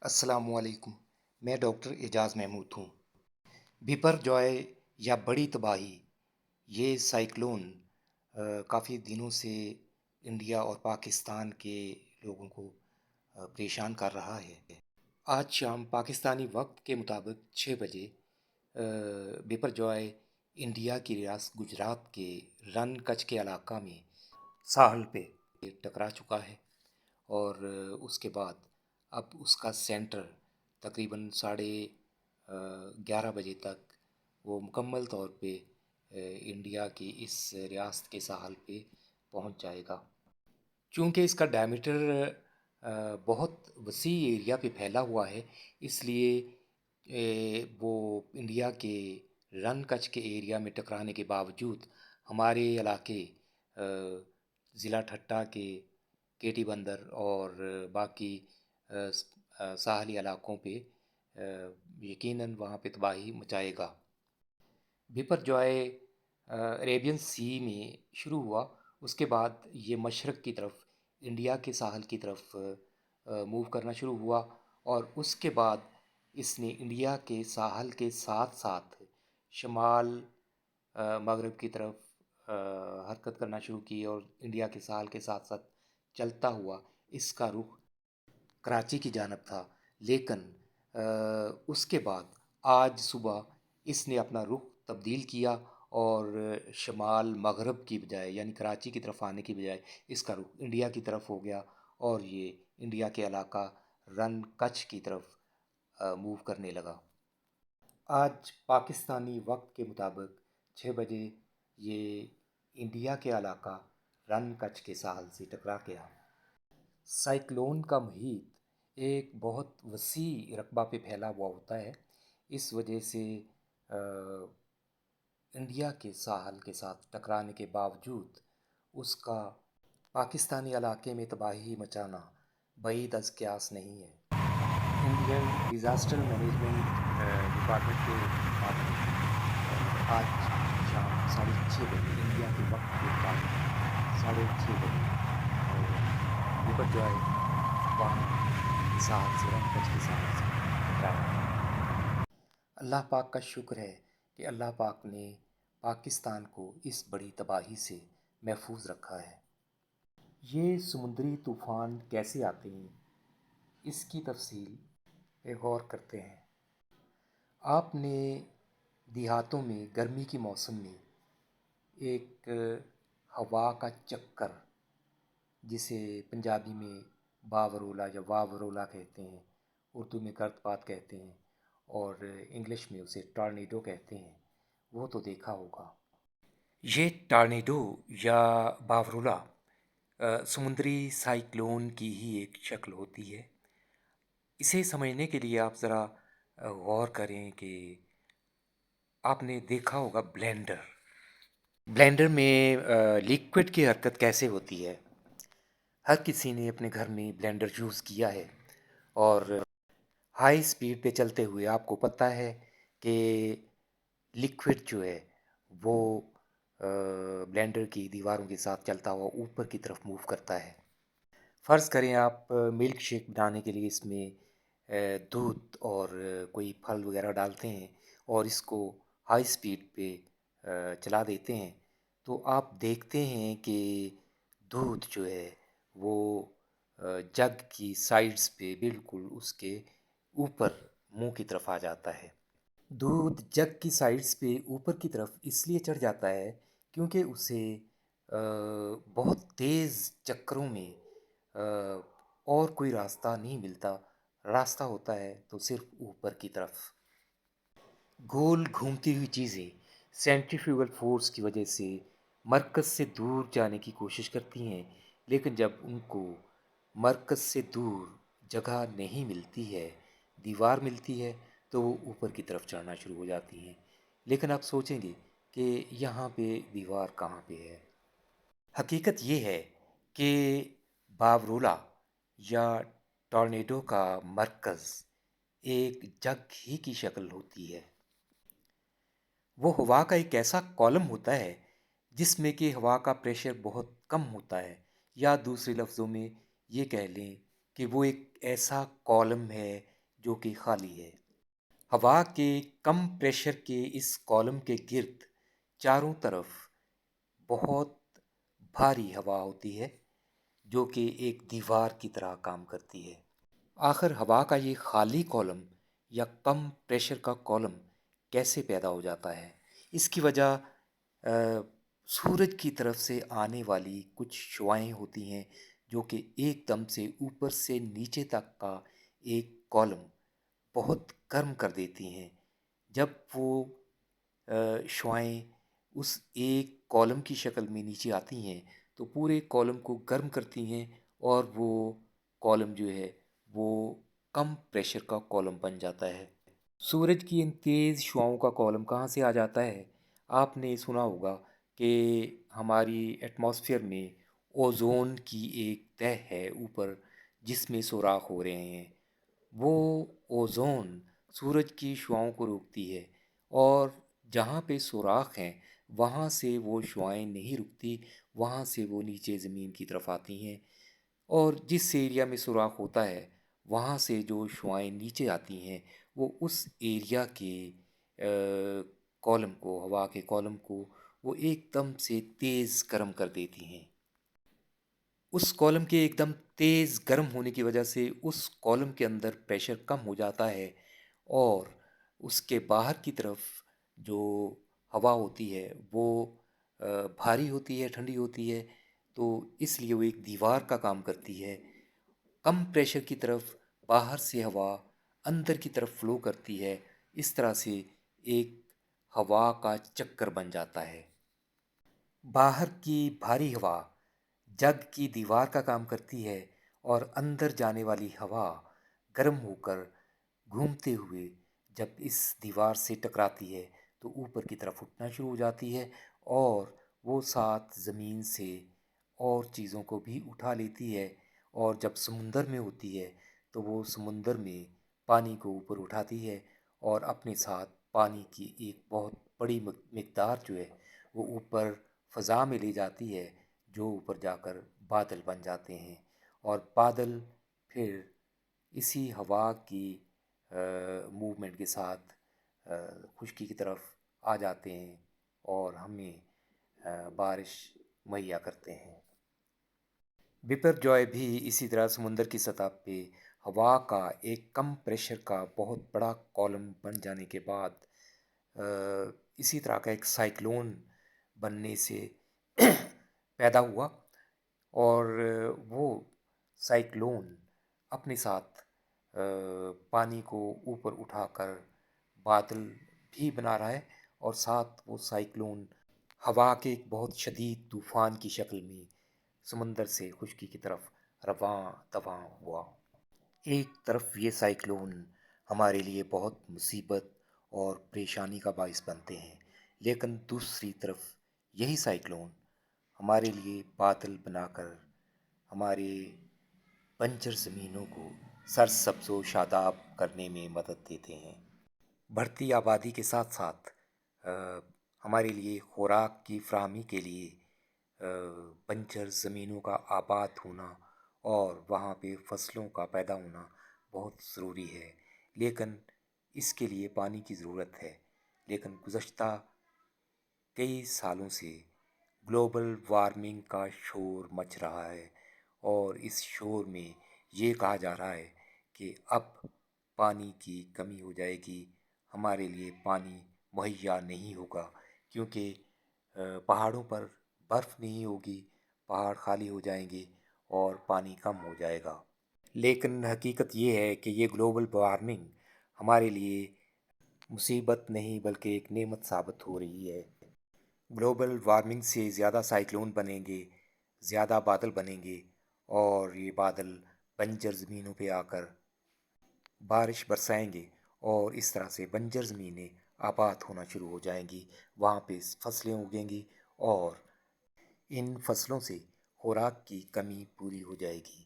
السلام علیکم۔ میں ڈاکٹر اعجاز محمود ہوں۔ بپر جوائے یا بڑی تباہی، یہ سائیکلون کافی دنوں سے انڈیا اور پاکستان کے لوگوں کو پریشان کر رہا ہے۔ آج شام پاکستانی وقت کے مطابق 6 بجے بپر جوائے انڈیا کی ریاست گجرات کے رن کچھ کے علاقہ میں ساحل پہ ٹکرا چکا ہے، اور اس کے بعد اب اس کا سینٹر تقریباً 11:30 بجے تک وہ مکمل طور پہ انڈیا کی اس ریاست کے ساحل پہ پہنچ جائے گا۔ چونکہ اس کا ڈائمیٹر بہت وسیع ایریا پہ پھیلا ہوا ہے، اس لیے وہ انڈیا کے رن کچھ کے ایریا میں ٹکرانے کے باوجود ہمارے علاقے ضلع ٹھٹہ کے کیٹی بندر اور باقی ساحلی علاقوں پہ یقیناً وہاں پہ تباہی مچائے گا۔ بپر جوائے عریبین سی میں شروع ہوا، اس کے بعد یہ مشرق کی طرف انڈیا کے ساحل کی طرف موو کرنا شروع ہوا، اور اس کے بعد اس نے انڈیا کے ساحل کے ساتھ ساتھ شمال مغرب کی طرف حرکت کرنا شروع کی، اور انڈیا کے ساحل کے ساتھ ساتھ چلتا ہوا اس کا رخ کراچی کی جانب تھا۔ لیکن اس کے بعد آج صبح اس نے اپنا رخ تبدیل کیا، اور شمال مغرب کی بجائے یعنی کراچی کی طرف آنے کی بجائے اس کا رخ انڈیا کی طرف ہو گیا، اور یہ انڈیا کے علاقہ رن کچھ کی طرف موو کرنے لگا۔ آج پاکستانی وقت کے مطابق 6 بجے یہ انڈیا کے علاقہ رن کچھ کے ساحل سے ٹکرا گیا۔ سائیکلون کا محیط ایک بہت وسیع رقبہ پہ پھیلا ہوا ہوتا ہے، اس وجہ سے انڈیا کے ساحل کے ساتھ ٹکرانے کے باوجود اس کا پاکستانی علاقے میں تباہی مچانا بعید از قیاس نہیں ہے۔ انڈین ڈیزاسٹر مینجمنٹ ڈپارٹمنٹ کے مطابق آج شام 6:30 انڈیا کے وقت کے مطابق 6:30 بپر جوائے وہاں ساحل سے رن کچھ کے ساحل سے ٹکرایا۔ اللہ پاک کا شکر ہے کہ اللہ پاک نے پاکستان کو اس بڑی تباہی سے محفوظ رکھا ہے۔ یہ سمندری طوفان کیسے آتے ہیں، اس کی تفصیل پہ غور کرتے ہیں۔ آپ نے دیہاتوں میں گرمی کے موسم میں ایک ہوا کا چکر، جسے پنجابی میں باورولا یا واورولا کہتے ہیں، اردو میں گردباد کہتے ہیں، اور انگلش میں اسے ٹارنیڈو کہتے ہیں، وہ تو دیکھا ہوگا۔ یہ ٹارنیڈو یا باورولا سمندری سائیکلون کی ہی ایک شکل ہوتی ہے۔ اسے سمجھنے کے لیے آپ ذرا غور کریں کہ آپ نے دیکھا ہوگا بلینڈر میں لیکوڈ کی حرکت کیسے ہوتی ہے۔ ہر کسی نے اپنے گھر میں بلینڈر یوز کیا ہے، اور ہائی سپیڈ پہ چلتے ہوئے آپ کو پتہ ہے کہ لیکوڈ جو ہے وہ بلینڈر کی دیواروں کے ساتھ چلتا ہوا اوپر کی طرف موو کرتا ہے۔ فرض کریں آپ ملک شیک بنانے کے لیے اس میں دودھ اور کوئی پھل وغیرہ ڈالتے ہیں، اور اس کو ہائی سپیڈ پہ چلا دیتے ہیں، تو آپ دیکھتے ہیں کہ دودھ جو ہے وہ جگ کی سائڈز پہ بالکل اس کے اوپر منہ کی طرف آ جاتا ہے۔ دودھ جگ کی سائڈز پہ اوپر کی طرف اس لیے چڑھ جاتا ہے کیونکہ اسے بہت تیز چکروں میں اور کوئی راستہ نہیں ملتا، راستہ ہوتا ہے تو صرف اوپر کی طرف۔ گول گھومتی ہوئی چیزیں سینٹریفیوگل فورس کی وجہ سے مرکز سے دور جانے کی کوشش کرتی ہیں، لیکن جب ان کو مرکز سے دور جگہ نہیں ملتی ہے، دیوار ملتی ہے، تو وہ اوپر کی طرف چڑھنا شروع ہو جاتی ہیں۔ لیکن آپ سوچیں گے کہ یہاں پہ دیوار کہاں پہ ہے؟ حقیقت یہ ہے کہ باورولا یا ٹارنیڈو کا مرکز ایک جگ ہی کی شکل ہوتی ہے۔ وہ ہوا کا ایک ایسا کالم ہوتا ہے جس میں کہ ہوا کا پریشر بہت کم ہوتا ہے، یا دوسرے لفظوں میں یہ کہہ لیں کہ وہ ایک ایسا کالم ہے جو کہ خالی ہے۔ ہوا کے کم پریشر کے اس کالم کے گرد چاروں طرف بہت بھاری ہوا ہوتی ہے جو کہ ایک دیوار کی طرح کام کرتی ہے۔ آخر ہوا کا یہ خالی کالم یا کم پریشر کا کالم کیسے پیدا ہو جاتا ہے؟ اس کی وجہ سورج کی طرف سے آنے والی کچھ شعاعیں ہوتی ہیں جو کہ ایک دم سے اوپر سے نیچے تک کا ایک کالم بہت گرم کر دیتی ہیں۔ جب وہ شعاعیں اس ایک کالم کی شکل میں نیچے آتی ہیں تو پورے کالم کو گرم کرتی ہیں اور وہ کالم جو ہے وہ کم پریشر کا کالم بن جاتا ہے۔ سورج کی ان تیز شعاؤں کا کالم کہاں سے آ جاتا ہے؟ آپ نے سنا ہوگا کہ ہماری ایٹماسفیئر میں اوزون کی ایک تہہ ہے اوپر جس میں سوراخ ہو رہے ہیں۔ وہ اوزون سورج کی شعاؤں کو روکتی ہے اور جہاں پہ سوراخ ہیں وہاں سے وہ شعاعیں نہیں رکتی، وہاں سے وہ نیچے زمین کی طرف آتی ہیں، اور جس ایریا میں سوراخ ہوتا ہے وہاں سے جو شعاعیں نیچے آتی ہیں وہ اس ایریا کے کالم کو، ہوا کے کالم کو وہ ایک دم سے تیز گرم کر دیتی ہیں۔ اس کالم کے ایک دم تیز گرم ہونے کی وجہ سے اس کالم کے اندر پریشر کم ہو جاتا ہے اور اس کے باہر کی طرف جو ہوا ہوتی ہے وہ بھاری ہوتی ہے، ٹھنڈی ہوتی ہے، تو اس لیے وہ ایک دیوار کا کام کرتی ہے۔ کم پریشر کی طرف باہر سے ہوا اندر کی طرف فلو کرتی ہے، اس طرح سے ایک ہوا کا چکر بن جاتا ہے۔ باہر کی بھاری ہوا جگ کی دیوار کا کام کرتی ہے اور اندر جانے والی ہوا گرم ہو کر گھومتے ہوئے جب اس دیوار سے ٹکراتی ہے تو اوپر کی طرف اٹھنا شروع ہو جاتی ہے اور وہ ساتھ زمین سے اور چیزوں کو بھی اٹھا لیتی ہے، اور جب سمندر میں ہوتی ہے تو وہ سمندر میں پانی کو اوپر اٹھاتی ہے اور اپنے ساتھ پانی کی ایک بہت بڑی مقدار جو ہے وہ اوپر فضا میں لے جاتی ہے، جو اوپر جا کر بادل بن جاتے ہیں، اور بادل پھر اسی ہوا کی موومنٹ کے ساتھ خشکی کی طرف آ جاتے ہیں اور ہمیں بارش مہیا کرتے ہیں۔ بپر جوائے بھی اسی طرح سمندر کی سطح پہ ہوا کا ایک کم پریشر کا بہت بڑا کالم بن جانے کے بعد اسی طرح کا ایک سائیکلون بننے سے پیدا ہوا، اور وہ سائیکلون اپنے ساتھ پانی کو اوپر اٹھا کر بادل بھی بنا رہا ہے، اور ساتھ وہ سائیکلون ہوا کے ایک بہت شدید طوفان کی شکل میں سمندر سے خشکی کی طرف رواں دواں ہوا۔ ایک طرف یہ سائیکلون ہمارے لیے بہت مصیبت اور پریشانی کا باعث بنتے ہیں، لیکن دوسری طرف یہی سائیکلون ہمارے لیے بادل بنا کر ہمارے بنجر زمینوں کو سرسبز و شاداب کرنے میں مدد دیتے ہیں۔ بڑھتی آبادی کے ساتھ ساتھ ہمارے لیے خوراک کی فراہمی کے لیے بنجر زمینوں کا آباد ہونا اور وہاں پہ فصلوں کا پیدا ہونا بہت ضروری ہے، لیکن اس کے لیے پانی کی ضرورت ہے۔ لیکن گزشتہ کئی سالوں سے گلوبل وارمنگ کا شور مچ رہا ہے، اور اس شور میں یہ کہا جا رہا ہے کہ اب پانی کی کمی ہو جائے گی، ہمارے لیے پانی مہیا نہیں ہوگا، کیونکہ پہاڑوں پر برف نہیں ہوگی، پہاڑ خالی ہو جائیں گے اور پانی کم ہو جائے گا۔ لیکن حقیقت یہ ہے کہ یہ گلوبل وارمنگ ہمارے لیے مصیبت نہیں بلکہ ایک نعمت ثابت ہو رہی ہے۔ گلوبل وارمنگ سے زیادہ سائیکلون بنیں گے، زیادہ بادل بنیں گے، اور یہ بادل بنجر زمینوں پہ آ کر بارش برسائیں گے، اور اس طرح سے بنجر زمینیں آباد ہونا شروع ہو جائیں گی، وہاں پہ فصلیں اگیں گی اور ان فصلوں سے خوراک کی کمی پوری ہو جائے گی۔